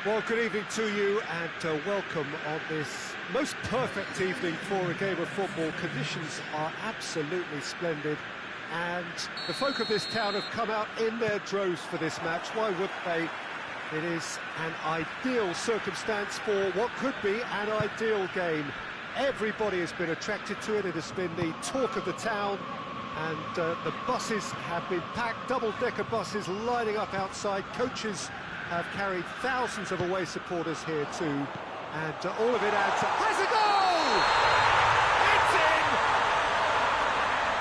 Well, good evening to you and welcome on this most perfect evening for a game of football. Conditions are absolutely splendid and the folk of this town have come out in their droves for this match. Why would they? It is an ideal circumstance for what could be an ideal game. Everybody has been attracted to it. It has been the talk of the town, and the buses have been packed, double-decker buses lining up outside. Coaches have carried thousands of away supporters here too, and all of it adds up. Has a goal! It's in!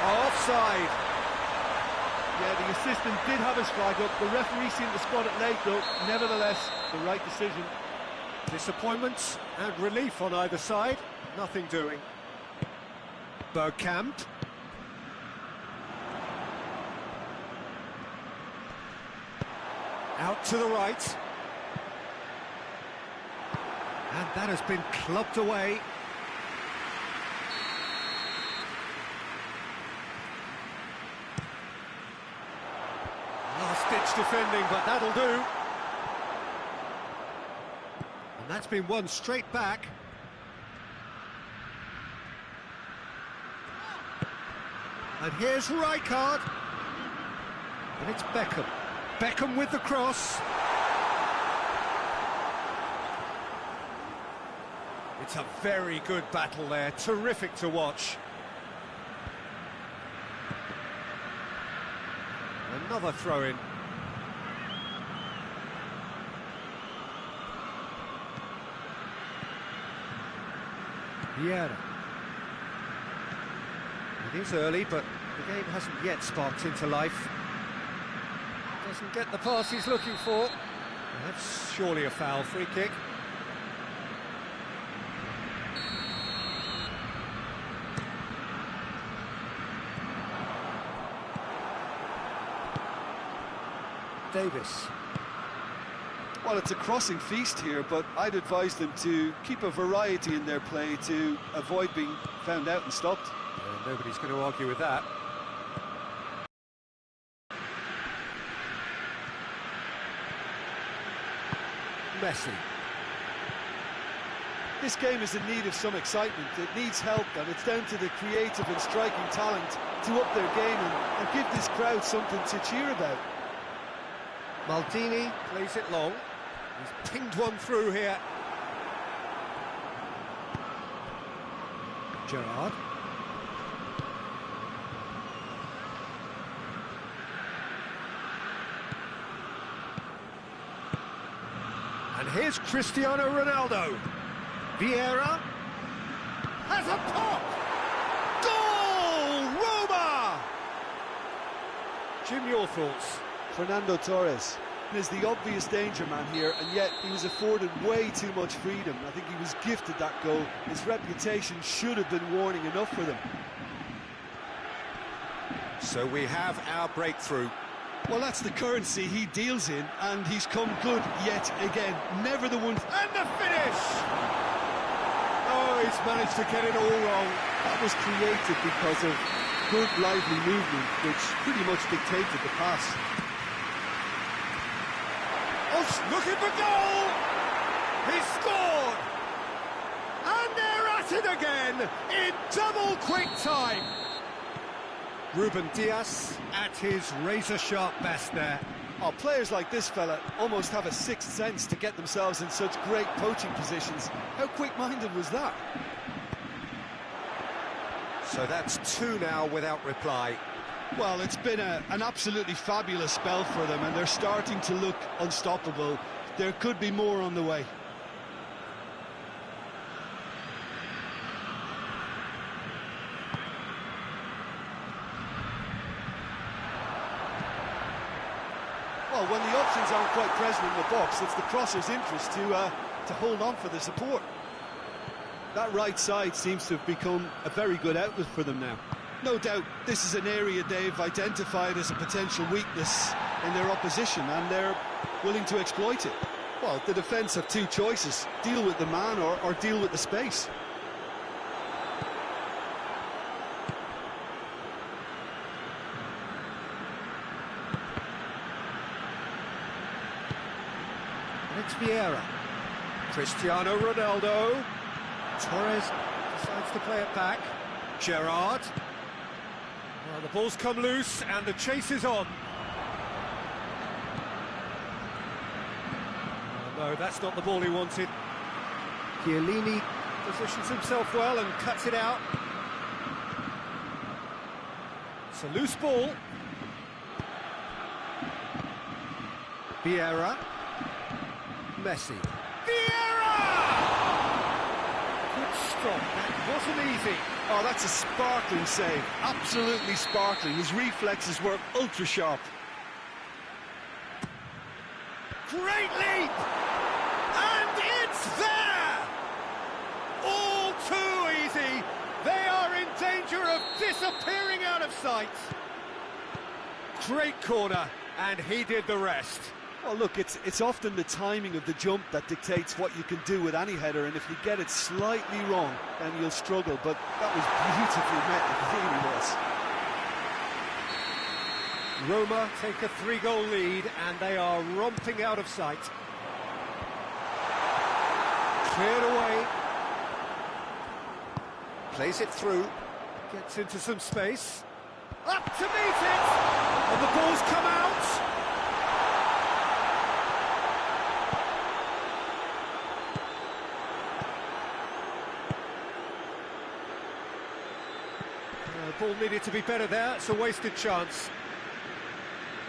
Offside. Yeah, the assistant did have his flag up. The referee seemed to spot it late though. Nevertheless, the right decision. Disappointment and relief on either side. Nothing doing. Bergkamp. Out to the right. And that has been clubbed away. Last-ditch defending, but that'll do. And that's been won straight back. And here's Rijkaard. And it's Beckham. Beckham with the cross. It's a very good battle there, terrific to watch. Another throw-in. Vieira. It is early, but the game hasn't yet sparked into life. Doesn't get the pass he's looking for. Well, that's surely a foul, free kick. Davis. Well, it's a crossing feast here, but I'd advise them to keep a variety in their play to avoid being found out and stopped. Nobody's going to argue with that. Messi. This game is in need of some excitement. It needs help, and it's down to the creative and striking talent to up their game and give this crowd something to cheer about. Maldini plays it long. He's pinged one through here. Gerrard. And here's Cristiano Ronaldo. Vieira has a pop! Goal! Roma! Jim, your thoughts? Fernando Torres is the obvious danger man here, and yet he was afforded way too much freedom. I think he was gifted that goal. His reputation should have been warning enough for them. So we have our breakthrough. Well, that's the currency he deals in, and he's come good yet again. Never the one... And the finish! Oh, he's managed to get it all wrong. That was created because of good, lively movement, which pretty much dictated the pass. Oh, looking for goal! He scored! And they're at it again in double quick time. Ruben Dias at his razor-sharp best there. Oh, players like this fella almost have a sixth sense to get themselves in such great poaching positions. How quick-minded was that? So that's two now without reply. Well, it's been an absolutely fabulous spell for them, and they're starting to look unstoppable. There could be more on the way. Well, when the options aren't quite present in the box, it's the crosser's interest to hold on for the support. That right side seems to have become a very good outlet for them now. No doubt this is an area they've identified as a potential weakness in their opposition, and they're willing to exploit it. Well, the defence have two choices: deal with the man or deal with the space. It's Vieira. Cristiano Ronaldo. Torres decides to play it back. Gerrard. Well, the ball's come loose and the chase is on. Oh, no, that's not the ball he wanted. Chiellini positions himself well and cuts it out. It's a loose ball. Vieira. Messi. Vieira! Good stop, that wasn't easy. Oh, that's a sparkling save, absolutely sparkling. His reflexes were ultra-sharp. Great leap! And it's there! All too easy. They are in danger of disappearing out of sight. Great corner, and he did the rest. Well, look, it's often the timing of the jump that dictates what you can do with any header, and if you get it slightly wrong, then you'll struggle, but that was beautifully met, it really was. Roma take a 3-goal lead, and they are romping out of sight. Cleared away. Plays it through. Gets into some space. Up to meet it! And the ball's come out! The ball needed to be better there, it's a wasted chance.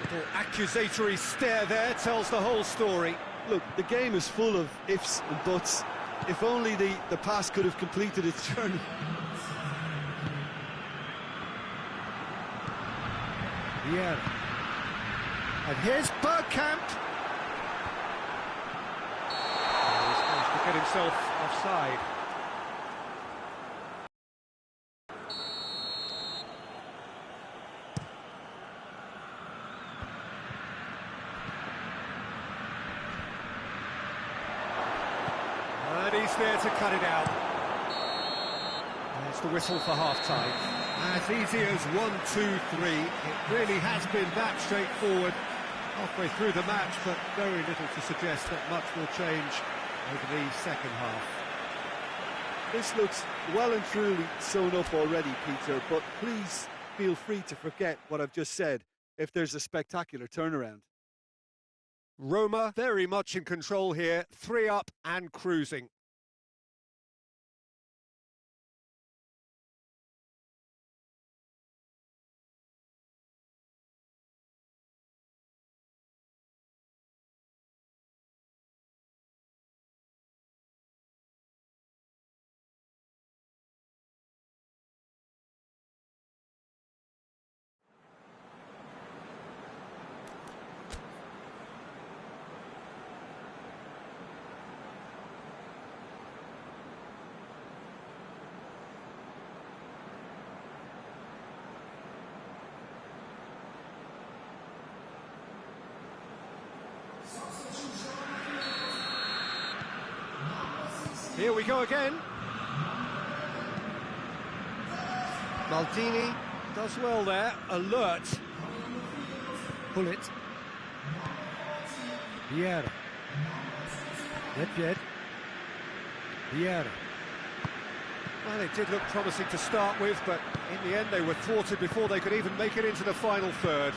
Little accusatory stare there tells the whole story. Look, the game is full of ifs and buts. If only the pass could have completed its journey. Yeah. And here's Bergkamp. Oh, he's managed to get himself offside. And he's there to cut it out. There's the whistle for half-time. As easy as 1, 2, 3. It really has been that straightforward halfway through the match, but very little to suggest that much will change over the second half. This looks well and truly sewn up already, Peter, but please feel free to forget what I've just said if there's a spectacular turnaround. Roma very much in control here, 3 up and cruising. Here we go again. Maldini does well there, alert. Pull it. Vieira. Nedved. Vieira. Well, it did look promising to start with, but in the end they were thwarted before they could even make it into the final third.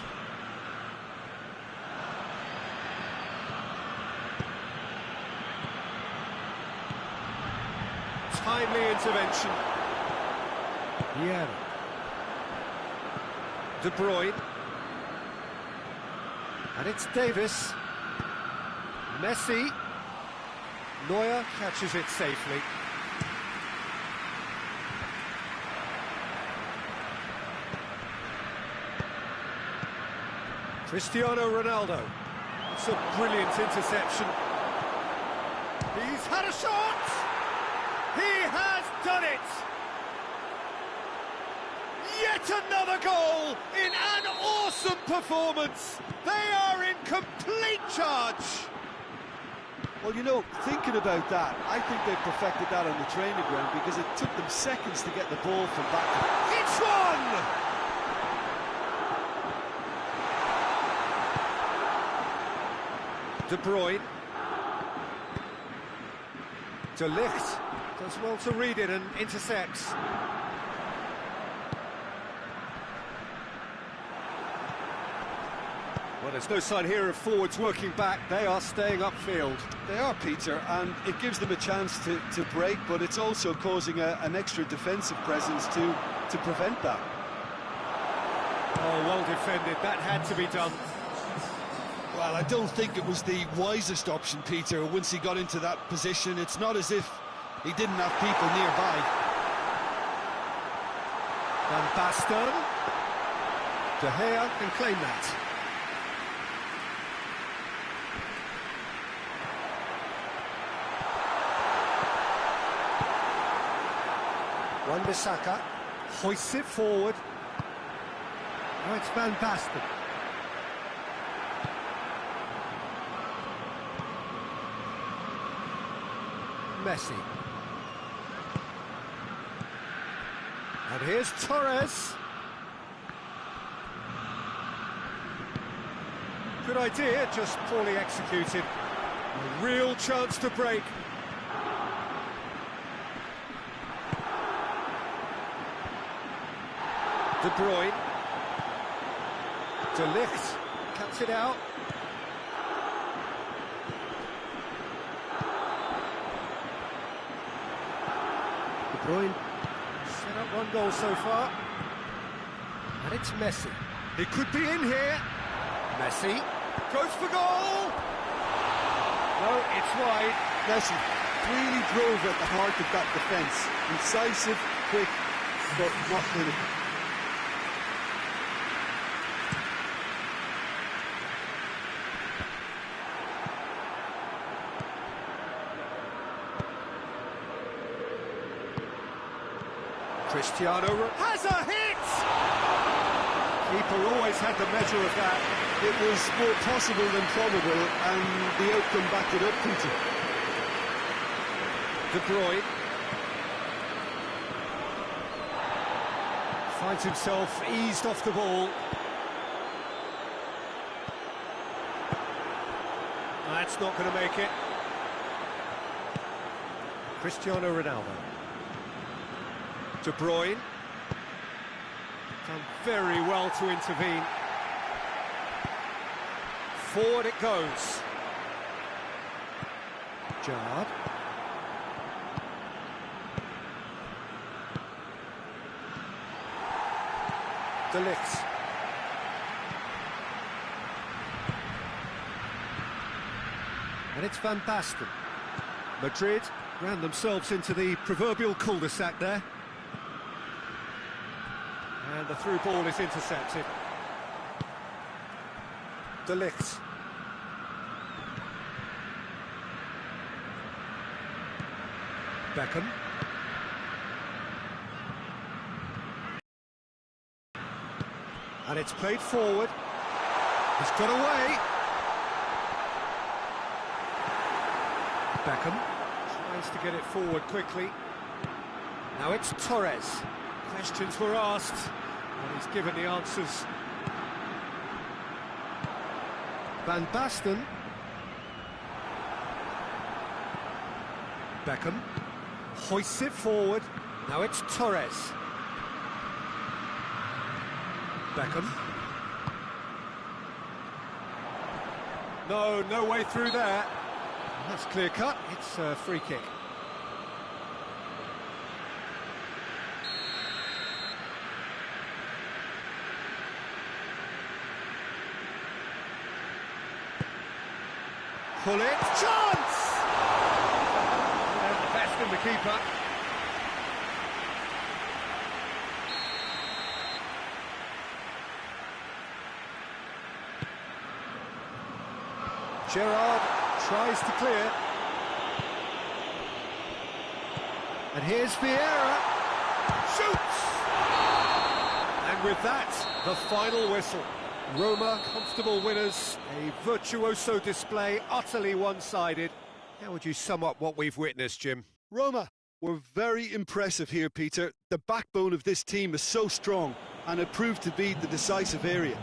Timely intervention. Vieira. De Bruyne. And it's Davis. Messi. Neuer catches it safely. Cristiano Ronaldo. It's a brilliant interception. He's had a shot! He has done it! Yet another goal in an awesome performance! They are in complete charge! Well, you know, thinking about that, I think they perfected that on the training ground because it took them seconds to get the ball from back to... It's one! De Bruyne. De Ligt does well to read it and intercepts. Well, there's no sign here of forwards working back. They are staying upfield. They are, Peter, and it gives them a chance to break, but it's also causing an extra defensive presence to prevent that. Oh, well defended. That had to be done. Well, I don't think it was the wisest option, Peter, once he got into that position. It's not as if he didn't have people nearby. Van Basten. De Gea can claim that. Wan-Bissaka hoists it forward. Now it's Van Basten. Messi. And here's Torres. Good idea, just poorly executed. A real chance to break. De Bruyne. De Ligt cuts it out. De Bruyne set up one goal so far. And it's Messi. He could be in here. Messi goes for goal. No, it's wide. Messi really drove at the heart of that defence. Incisive, quick, but not clinical. Cristiano has a hit! Keeper always had the measure of that. It was more possible than probable, and the outcome backed it up, Peter. De Bruyne finds himself eased off the ball. That's not going to make it. Cristiano Ronaldo. De Bruyne. Done very well to intervene. Forward it goes. Gerrard. De Ligt. And it's Van Basten. Madrid ran themselves into the proverbial cul-de-sac there. And the through ball is intercepted. De Ligt. Beckham. And it's played forward. He's got away. Beckham tries to get it forward quickly. Now it's Torres. Questions were asked, and he's given the answers. Van Basten. Beckham hoists it forward. Now it's Torres. Beckham. No way through there. That's clear cut. It's a free kick. Pull it, chance! And the best in the keeper. Gerrard tries to clear. And here's Vieira. Shoots! And with that, the final whistle. Roma, comfortable winners, a virtuoso display, utterly one-sided. How would you sum up what we've witnessed, Jim? Roma were very impressive here, Peter. The backbone of this team is so strong, and it proved to be the decisive area.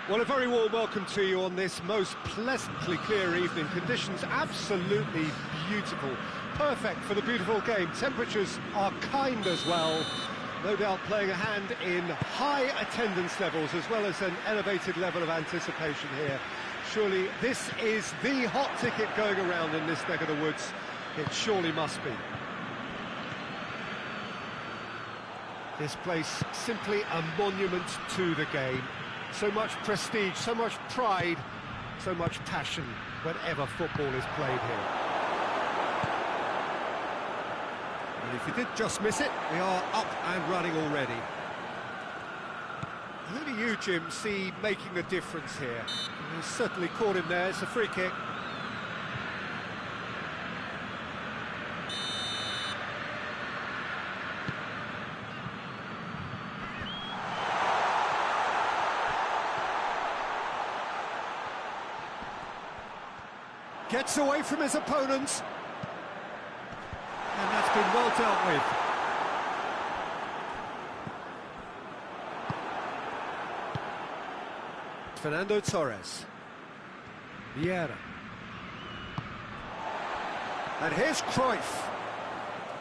Well, a very warm welcome to you on this most pleasantly clear evening. Conditions absolutely beautiful. Perfect for the beautiful game. Temperatures are kind as well. No doubt playing a hand in high attendance levels as well as an elevated level of anticipation here. Surely this is the hot ticket going around in this neck of the woods. It surely must be. This place simply a monument to the game. So much prestige, so much pride, so much passion whenever football is played here. And if you did just miss it, we are up and running already. Who do you, Jim, see making the difference here? He's certainly caught him there. It's a free kick. Gets away from his opponents. And that's been well dealt with. Fernando Torres. Vieira. And here's Cruyff.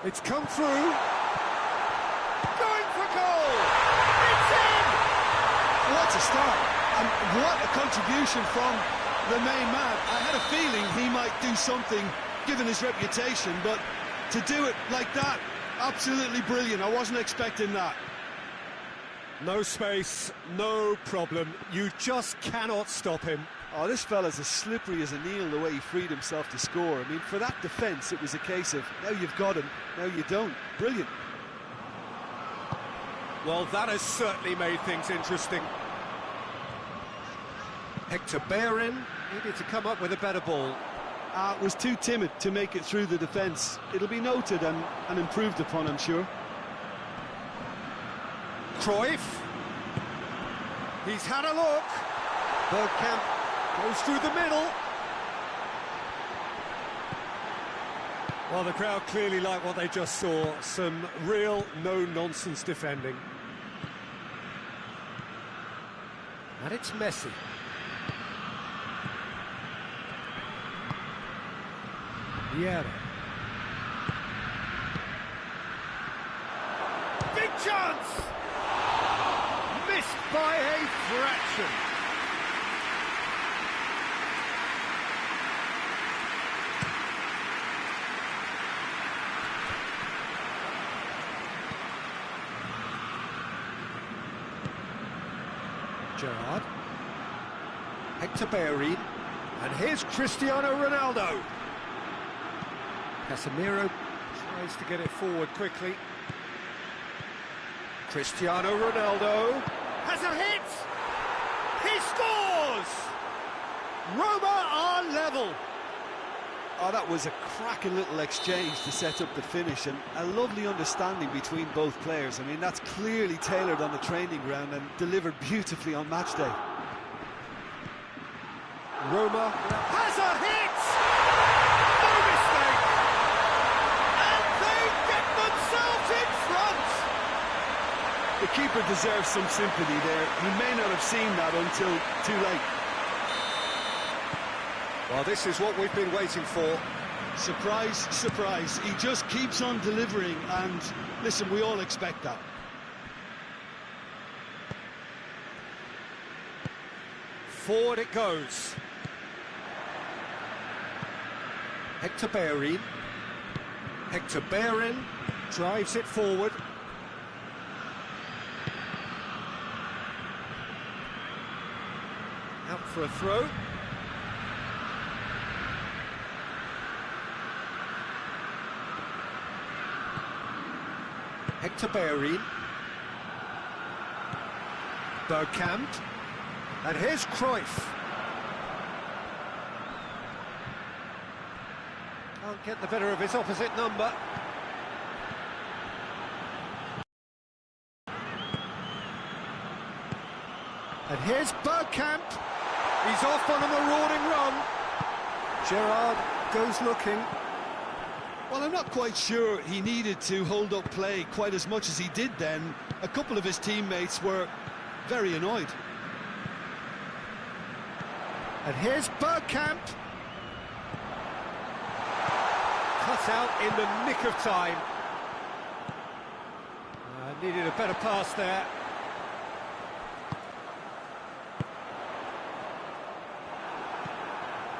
It's come through. Going for goal! It's in! What a start, and what a contribution from the main man. I had a feeling he might do something, given his reputation, but to do it like that, absolutely brilliant. I wasn't expecting that. No space, no problem. You just cannot stop him. Oh, this fella's as slippery as an eel the way he freed himself to score. I mean, for that defence, it was a case of, now you've got him, now you don't. Brilliant. Well, that has certainly made things interesting. Hector Bellerin needed to come up with a better ball. Was too timid to make it through the defence. It'll be noted and improved upon, I'm sure. Cruyff. He's had a look. Bergkamp goes through the middle. Well, the crowd clearly like what they just saw. Some real no-nonsense defending. And it's Messi. Vieira. Big chance! Missed by a fraction. Gerrard. Hector Bellerin. And here's Cristiano Ronaldo. Casemiro tries to get it forward quickly. Cristiano Ronaldo has a hit! He scores! Roma are level! Oh, that was a cracking little exchange to set up the finish, and a lovely understanding between both players. I mean, that's clearly tailored on the training ground and delivered beautifully on match day. Roma has a hit! No mistake! And they get themselves in front! The keeper deserves some sympathy there. He may not have seen that until too late. Well, this is what we've been waiting for. Surprise, surprise. He just keeps on delivering, and listen, we all expect that. Forward it goes. Hector Bellerin. Hector Bellerin drives it forward. Out for a throw. Hector Bellerin. Bergkamp. And here's Cruyff. Can't get the better of his opposite number. And here's Bergkamp. He's off on a marauding run. Gerrard goes looking. Well, I'm not quite sure he needed to hold up play quite as much as he did then. A couple of his teammates were very annoyed. And here's Bergkamp. Cut out in the nick of time. Needed a better pass there.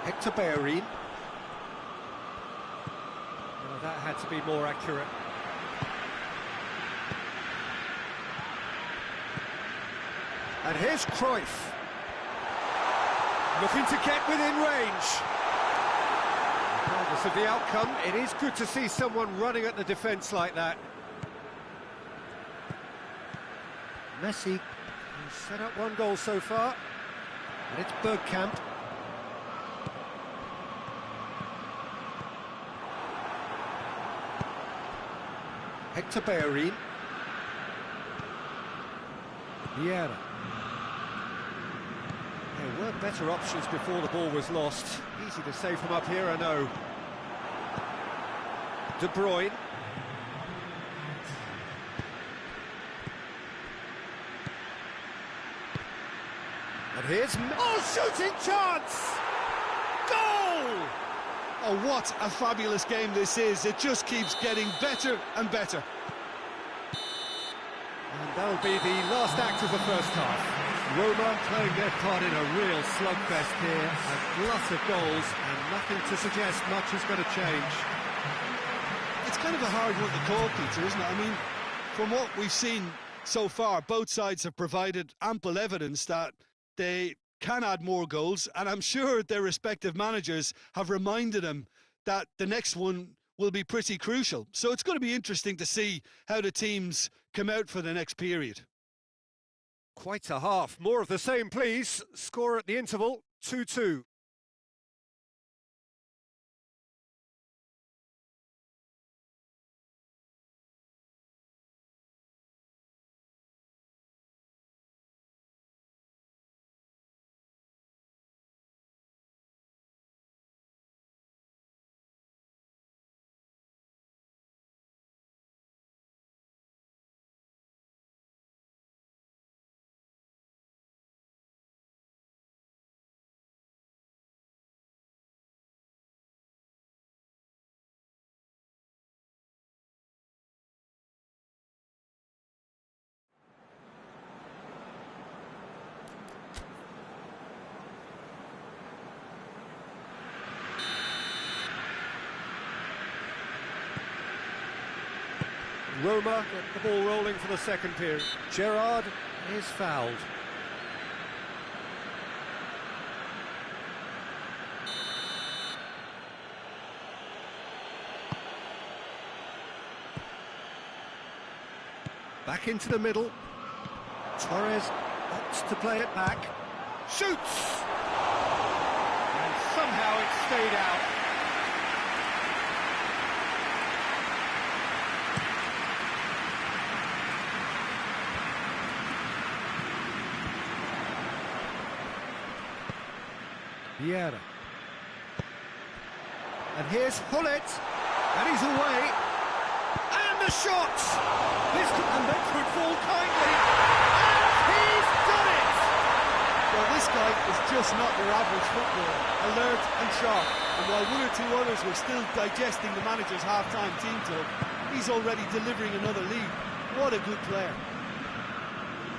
Hector Bellerin. Well, that had to be more accurate. And here's Cruyff. Looking to get within range. Regardless of the outcome, it is good to see someone running at the defence like that. Messi has set up one goal so far, and it's Bergkamp. Hector Bellerin. Vieira. There were better options before the ball was lost. Easy to say from up here, I know. De Bruyne. And here's... Oh, shooting chance! Goal! Oh, what a fabulous game this is. It just keeps getting better and better. And that'll be the last act of the first half. Roma playing their part in a real slugfest here. A glut of goals and nothing to suggest much is going to change. It's kind of a hard one to call, Peter, isn't it? I mean, from what we've seen so far, both sides have provided ample evidence that they can add more goals, and I'm sure their respective managers have reminded them that the next one will be pretty crucial. So it's going to be interesting to see how the teams come out for the next period. Quite a half. More of the same, please. Score at the interval, 2-2. Roma get the ball rolling for the second period. Gerrard is fouled. Back into the middle. Torres opts to play it back. Shoots! And somehow it stayed out. Vieira. And here's Hullet. And he's away. And the shot! This could, and that could fall kindly. And he's done it! Well, this guy is just not your average footballer. Alert and sharp. And while one or two others were still digesting the manager's half-time team talk, he's already delivering another lead. What a good player.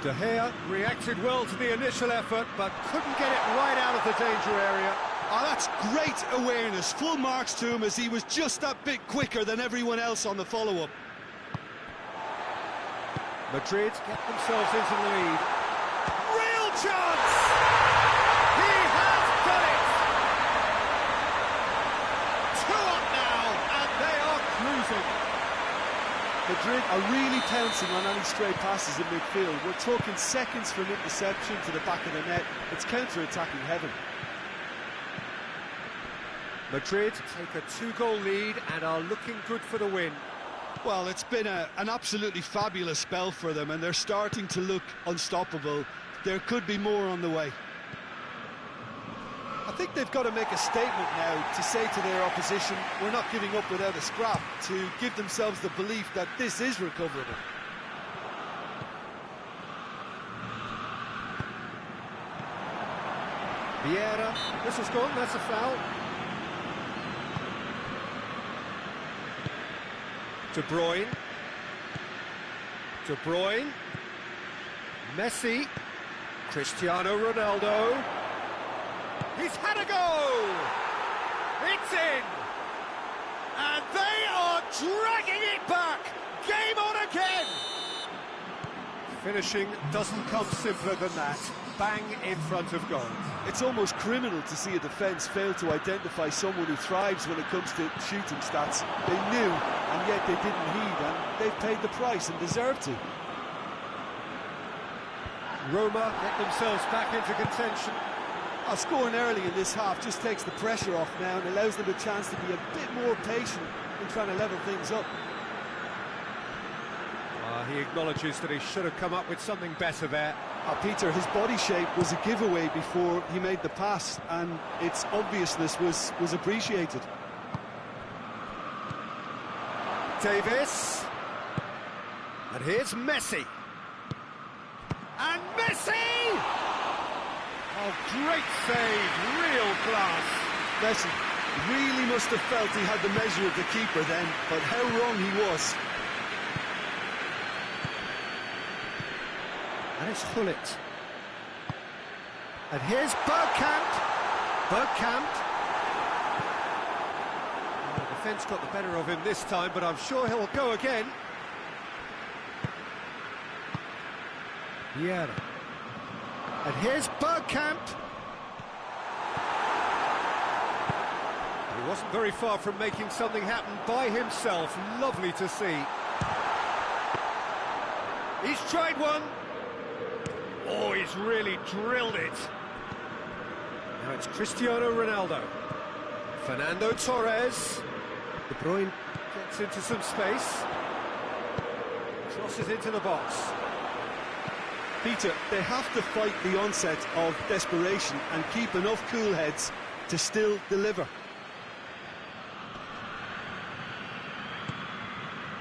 De Gea reacted well to the initial effort, but couldn't get it right out of the danger area. Oh, that's great awareness. Full marks to him as he was just that bit quicker than everyone else on the follow-up. Madrid get themselves into the lead. Real chance! He has done it! 2 up now, and they are cruising. Madrid are really pouncing on any stray passes in midfield. We're talking seconds from interception to the back of the net. It's counter-attacking heaven. Madrid take a 2-goal lead and are looking good for the win. Well, it's been an absolutely fabulous spell for them, and they're starting to look unstoppable. There could be more on the way. I think they've got to make a statement now to say to their opposition, we're not giving up without a scrap, to give themselves the belief that this is recoverable. Vieira, this has gone, that's a foul. De Bruyne. De Bruyne. Messi. Cristiano Ronaldo. He's had a go! It's in! And they are dragging it back! Game on again! Finishing doesn't come simpler than that. Bang in front of goal. It's almost criminal to see a defence fail to identify someone who thrives when it comes to shooting stats. They knew, and yet they didn't heed, and they've paid the price and deserve to. Roma get themselves back into contention. Scoring early in this half just takes the pressure off now and allows them a chance to be a bit more patient in trying to level things up. He acknowledges that he should have come up with something better there. Peter, his body shape was a giveaway before he made the pass, and its obviousness was appreciated. Davis. And here's Messi. And Messi! Oh, great save, real class. Messi really must have felt he had the measure of the keeper then, but how wrong he was. And it's Hullet. And here's Bergkamp. Bergkamp. The defence got the better of him this time, but I'm sure he'll go again. Vieira. And here's Bergkamp. He wasn't very far from making something happen by himself. Lovely to see. He's tried one. Oh, he's really drilled it. Now it's Cristiano Ronaldo. Fernando Torres. De Bruyne gets into some space. Crosses into the box. Peter, they have to fight the onset of desperation and keep enough cool heads to still deliver.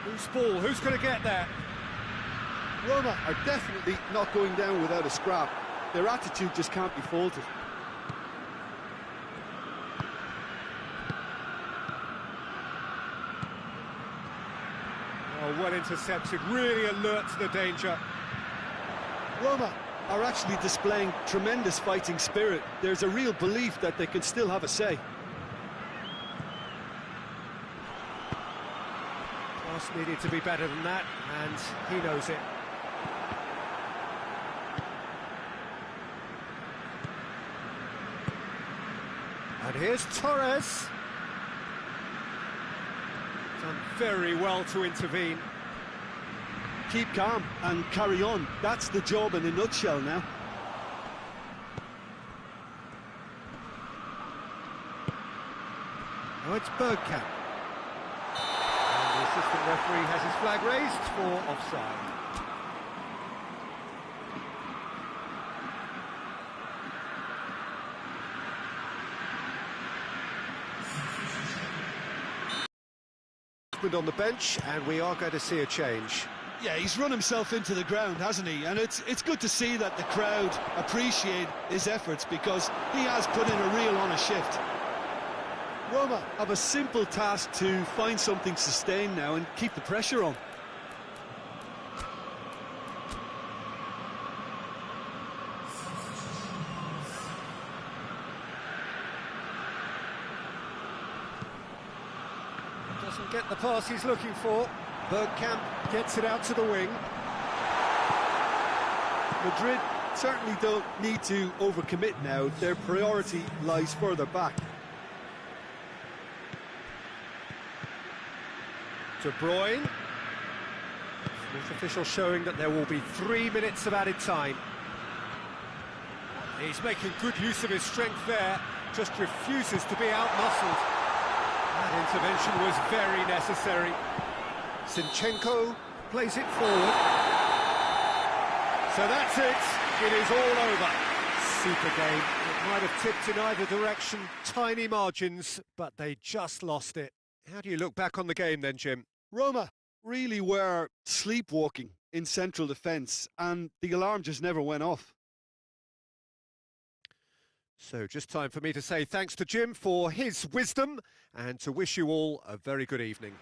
Loose ball, who's going to get there? Roma are definitely not going down without a scrap. Their attitude just can't be faulted. Oh, well intercepted, really alert to the danger. Roma are actually displaying tremendous fighting spirit. There's a real belief that they can still have a say. Pass needed to be better than that, and he knows it. And here's Torres. Done very well to intervene. Keep calm and carry on. That's the job in a nutshell now. Now it's Bergkamp. And the assistant referee has his flag raised for offside. On the bench, and we are going to see a change. Yeah, he's run himself into the ground, hasn't he? And it's good to see that the crowd appreciate his efforts, because he has put in a real honest shift. Roma have a simple task to find something sustained now and keep the pressure on. Doesn't get the pass he's looking for. Bergkamp gets it out to the wing. Madrid certainly don't need to overcommit now. Their priority lies further back. De Bruyne. Fourth official showing that there will be 3 minutes of added time. He's making good use of his strength there, just refuses to be outmuscled. That intervention was very necessary. Zinchenko plays it forward. So that's it. It is all over. Super game. It might have tipped in either direction. Tiny margins, but they just lost it. How do you look back on the game then, Jim? Roma really were sleepwalking in central defence, and the alarm just never went off. So just time for me to say thanks to Jim for his wisdom and to wish you all a very good evening.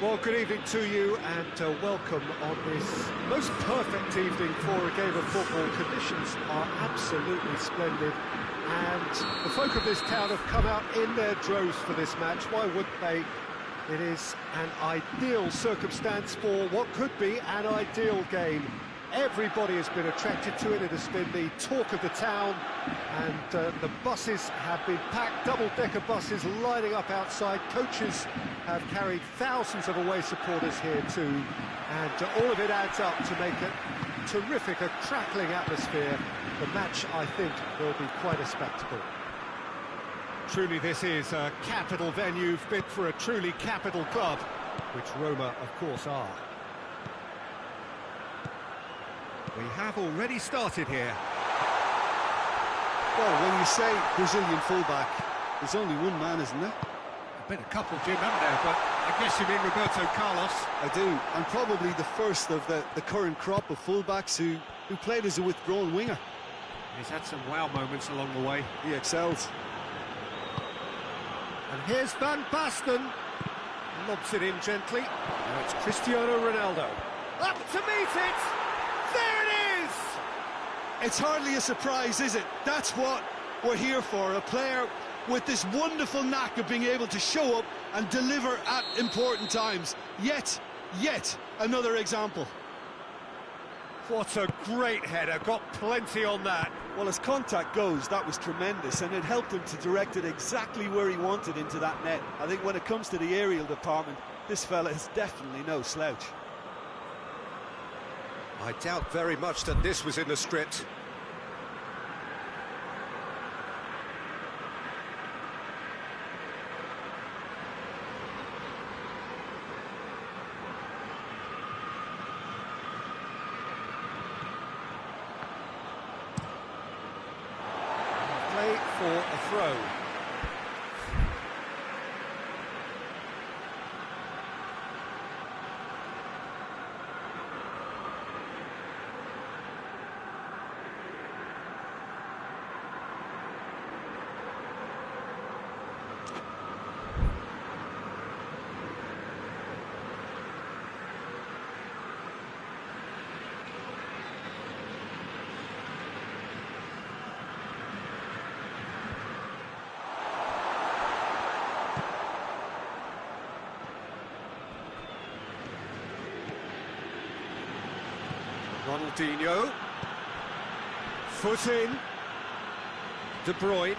Well, good evening to you and welcome on this most perfect evening for a game of football. Conditions are absolutely splendid and the folk of this town have come out in their droves for this match. Why wouldn't they? It is an ideal circumstance for what could be an ideal game. Everybody has been attracted to it. It has been the talk of the town, and the buses have been packed, double-decker buses lining up outside. Coaches have carried thousands of away supporters here too, and all of it adds up to make a terrific, a crackling atmosphere. The match, I think, will be quite a spectacle. Truly, this is a capital venue fit for a truly capital club, which Roma, of course, are. We have already started here. Well, when you say Brazilian fullback, there's only one man, isn't there? There's been a couple, Jim, haven't there? But I guess you mean Roberto Carlos. I do, and probably the first of the current crop of fullbacks who played as a withdrawn winger. He's had some wow moments along the way. He excels. And here's Van Basten. Lobs it in gently. Now it's Cristiano Ronaldo. Up to meet it! There it is! It's hardly a surprise, is it? That's what we're here for, a player with this wonderful knack of being able to show up and deliver at important times. Yet another example. What a great header, got plenty on that. Well, as contact goes, that was tremendous, and it helped him to direct it exactly where he wanted into that net. I think when it comes to the aerial department, this fella is definitely no slouch. I doubt very much that this was in the script. Play for a throw. Ronaldinho, foot in, De Bruyne,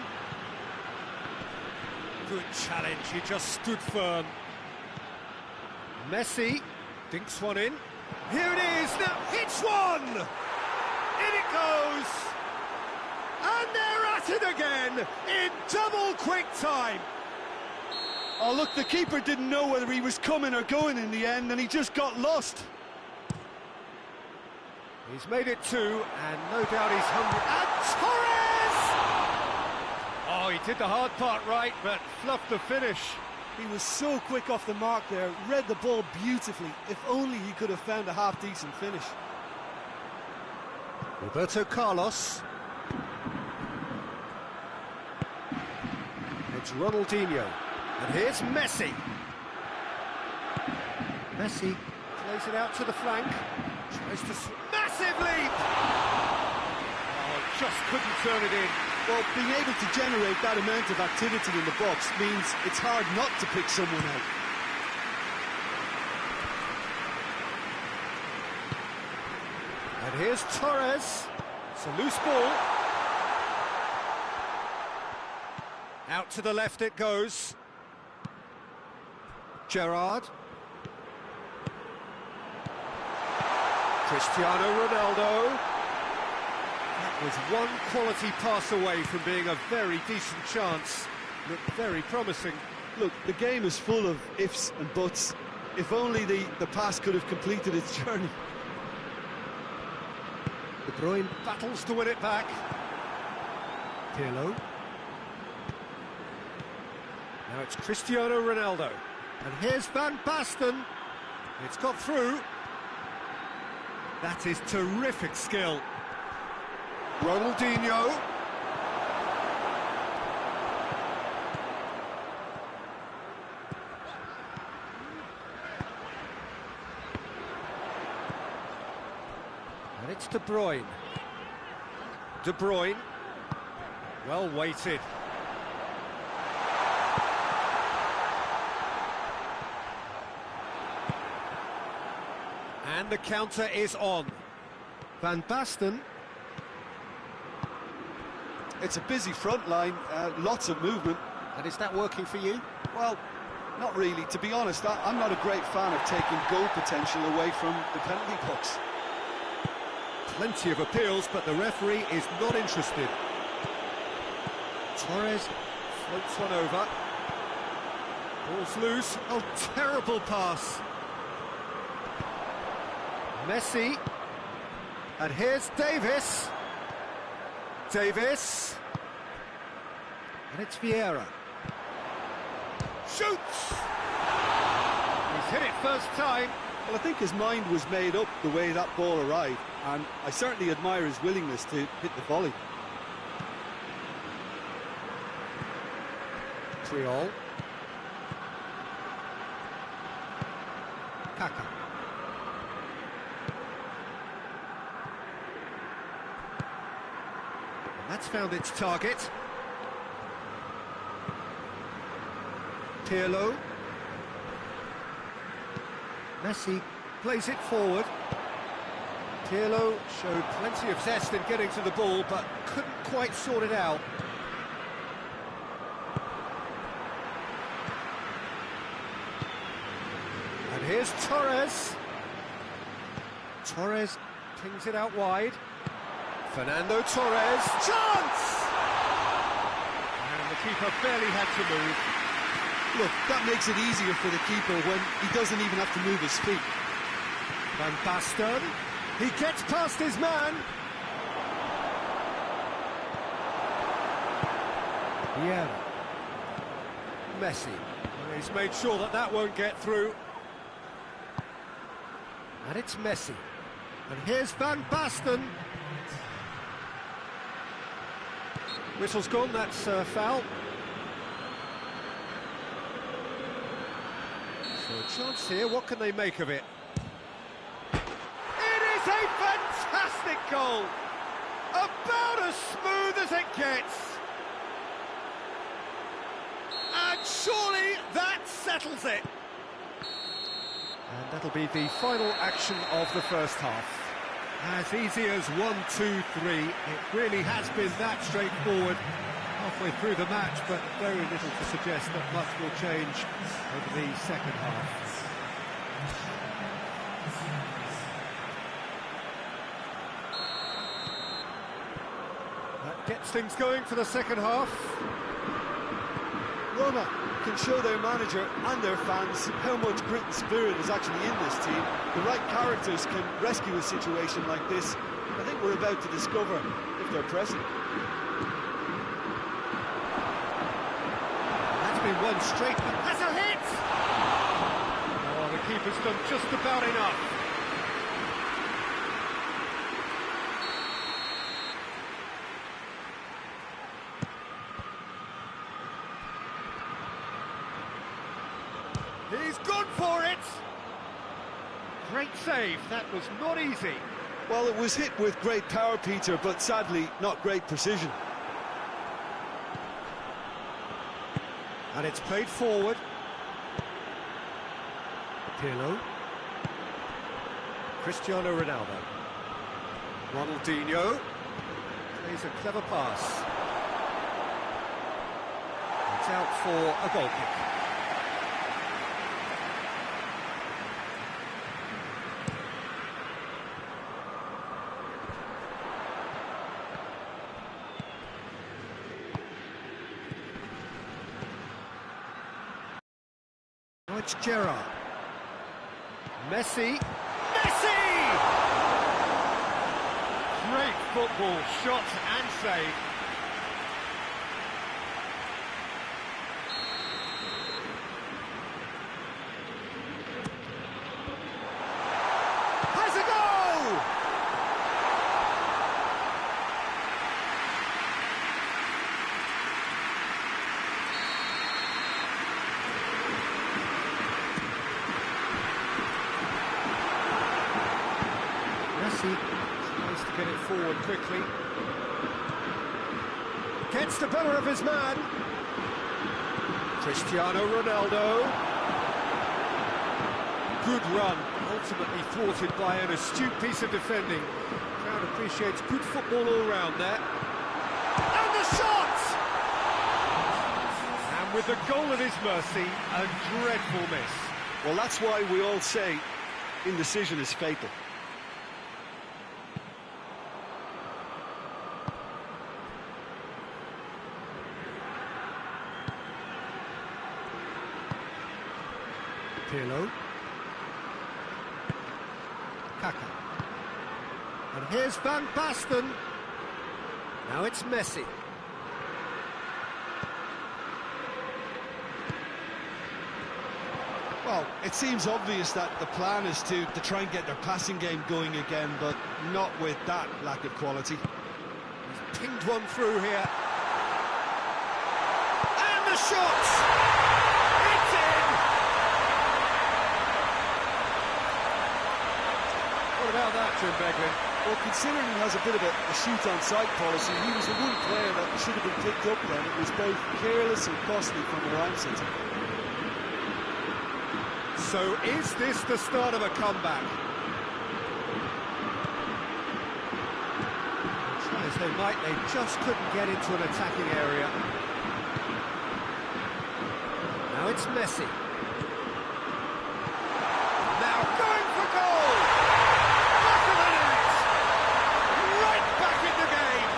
good challenge, he just stood firm. Messi, dinks one in, here it is, now hits one! In it goes! And they're at it again, in double quick time! Oh, look, the keeper didn't know whether he was coming or going in the end, and he just got lost. He's made it two, and no doubt he's hungry. And Torres! Oh, he did the hard part right, but fluffed the finish. He was so quick off the mark there, read the ball beautifully. If only he could have found a half-decent finish. Roberto Carlos. It's Ronaldinho. And here's Messi. Messi plays it out to the flank. Tries to... Massive leap! Oh, just couldn't turn it in. Well, being able to generate that amount of activity in the box means it's hard not to pick someone out. And here's Torres. It's a loose ball. Out to the left it goes. Gerrard. Cristiano Ronaldo. That was one quality pass away from being a very decent chance. Looked very promising. Look, the game is full of ifs and buts. If only the pass could have completed its journey. De Bruyne battles to win it back. Pirlo. Now it's Cristiano Ronaldo. And here's Van Basten. It's got through. That is terrific skill. Ronaldinho. And it's De Bruyne. De Bruyne. Well weighted. And the counter is on. Van Basten. It's a busy front line, lots of movement. And is that working for you? Well, not really. To be honest, I'm not a great fan of taking goal potential away from the penalty box. Plenty of appeals, but the referee is not interested. Torres floats one over. Ball's loose. Oh, terrible pass. Messi. And here's Davis. Davis. And it's Vieira. Shoots! He's hit it first time. Well, I think his mind was made up the way that ball arrived, and I certainly admire his willingness to hit the volley. Triol. Kaka. And that's found its target. Pirlo. Messi plays it forward. Pirlo showed plenty of zest in getting to the ball, but couldn't quite sort it out. And here's Torres. Torres pings it out wide. Fernando Torres. Chance! And the keeper barely had to move. Look, that makes it easier for the keeper when he doesn't even have to move his feet. Van Basten. He gets past his man. Yeah. Messi. Well, he's made sure that that won't get through. And it's Messi. And here's Van Basten. Whistle's gone, that's foul. So a chance here, what can they make of it? It is a fantastic goal! About as smooth as it gets! And surely that settles it! And that'll be the final action of the first half. As easy as 1, 2, 3, it really has been that straightforward halfway through the match, but very little to suggest that much will change over the second half. That gets things going for the second half. Roma can show their manager and their fans how much grit and spirit is actually in this team. The right characters can rescue a situation like this. I think we're about to discover if they're present. That's been one straight, but has a hit! Oh, the keeper's done just about enough. He's gone for it! Great save, that was not easy. Well, it was hit with great power, Peter, but sadly, not great precision. And it's played forward. Pirlo. Cristiano Ronaldo. Ronaldinho. Plays a clever pass. It's out for a goal kick. Now it's Gerrard. Messi. Messi! Great football, shot and save. Has a goal! Messi to get it forward quickly. Gets the better of his man. Cristiano Ronaldo. Good run, ultimately thwarted by an astute piece of defending. Crowd appreciates good football all round there. And the shot! And with the goal at his mercy, a dreadful miss. Well, that's why we all say indecision is fatal. Pirlo. Kaka. And here's Van Basten. Now it's Messi. Well, it seems obvious that the plan is to try and get their passing game going again, but not with that lack of quality. He's pinged one through here. And the shot! It's in! What about that, Jim Beglin? Well, considering he has a bit of a shoot-on-sight policy, he was the one player that should have been picked up then. It was both careless and costly from where I'm sitting. So is this the start of a comeback? Try as they might, they just couldn't get into an attacking area. Now it's Messi. Now going for goal! Back of the net! Right back in the game!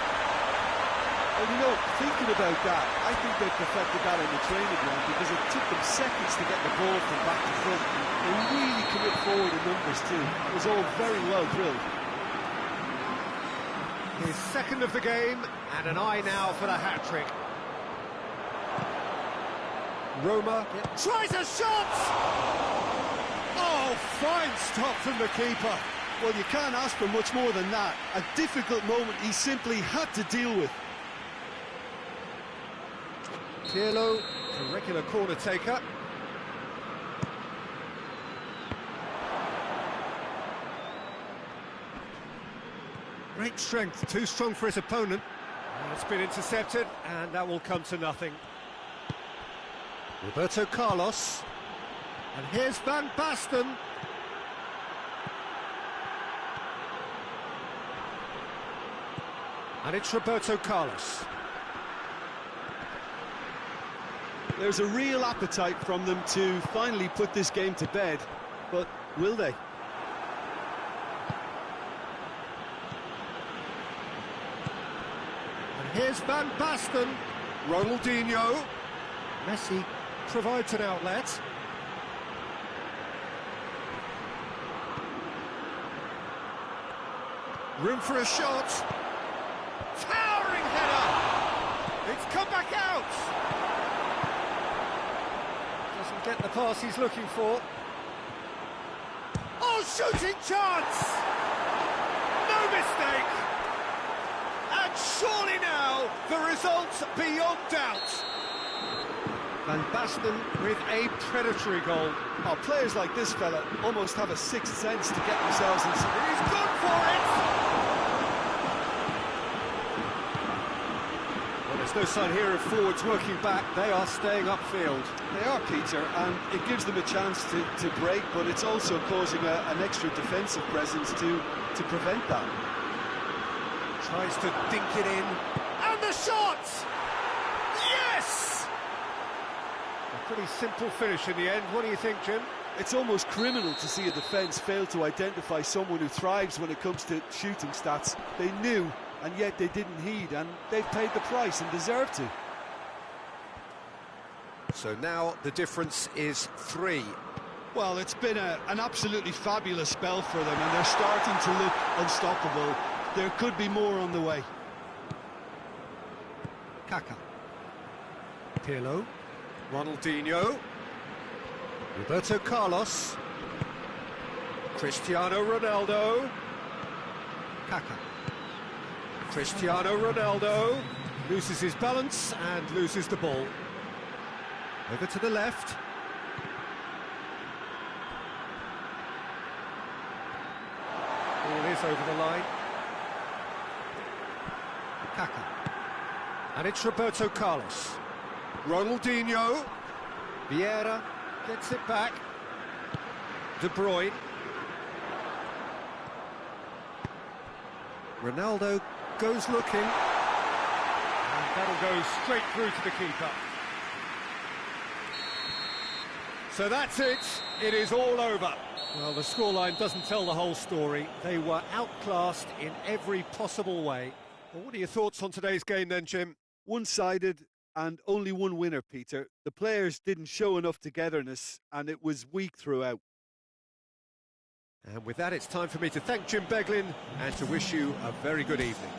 Well, you know, thinking about that, I think they perfected that on the training ground because it took them seconds to get the ball from back to front. They really commit forward in numbers too. It was all very well drilled. His second of the game, and an eye now for the hat-trick. Roma tries a shot! Oh, fine stop from the keeper. Well, you can't ask for much more than that. A difficult moment he simply had to deal with. Pirlo, a regular corner taker. Great strength, too strong for his opponent. And it's been intercepted, and that will come to nothing. Roberto Carlos. And here's Van Basten. And it's Roberto Carlos. There's a real appetite from them to finally put this game to bed, but will they? And here's Van Basten. Ronaldinho. Messi provides an outlet. Room for a shot. Towering header. It's come back out. Doesn't get the pass he's looking for. Oh, shooting chance! No mistake! And surely now, the result's beyond doubt. Van Basten with a predatory goal. Oh, players like this fella almost have a sixth sense to get themselves in. He's gone for it! Well, there's no sign here of forwards working back. They are staying upfield. They are, Peter, and it gives them a chance to break, but it's also causing an extra defensive presence to prevent that. Tries to dink it in. And the shot! Yes! A pretty simple finish in the end. What do you think, Jim? It's almost criminal to see a defence fail to identify someone who thrives when it comes to shooting stats. They knew, and yet they didn't heed, and they've paid the price and deserve to. So now the difference is 3. Well, it's been an absolutely fabulous spell for them, and they're starting to look unstoppable. There could be more on the way. Kaka. Pirlo. Ronaldinho. Roberto Carlos. Cristiano Ronaldo. Kaka. Cristiano Ronaldo loses his balance and loses the ball. Over to the left. Ball is over the line. Kaka. And it's Roberto Carlos. Ronaldinho. Vieira gets it back. De Bruyne. Ronaldo goes looking. And that'll go straight through to the keeper. So that's it. It is all over. Well, the scoreline doesn't tell the whole story. They were outclassed in every possible way. Well, what are your thoughts on today's game then, Jim? One-sided and only one winner, Peter. The players didn't show enough togetherness and it was weak throughout. And with that, it's time for me to thank Jim Beglin and to wish you a very good evening.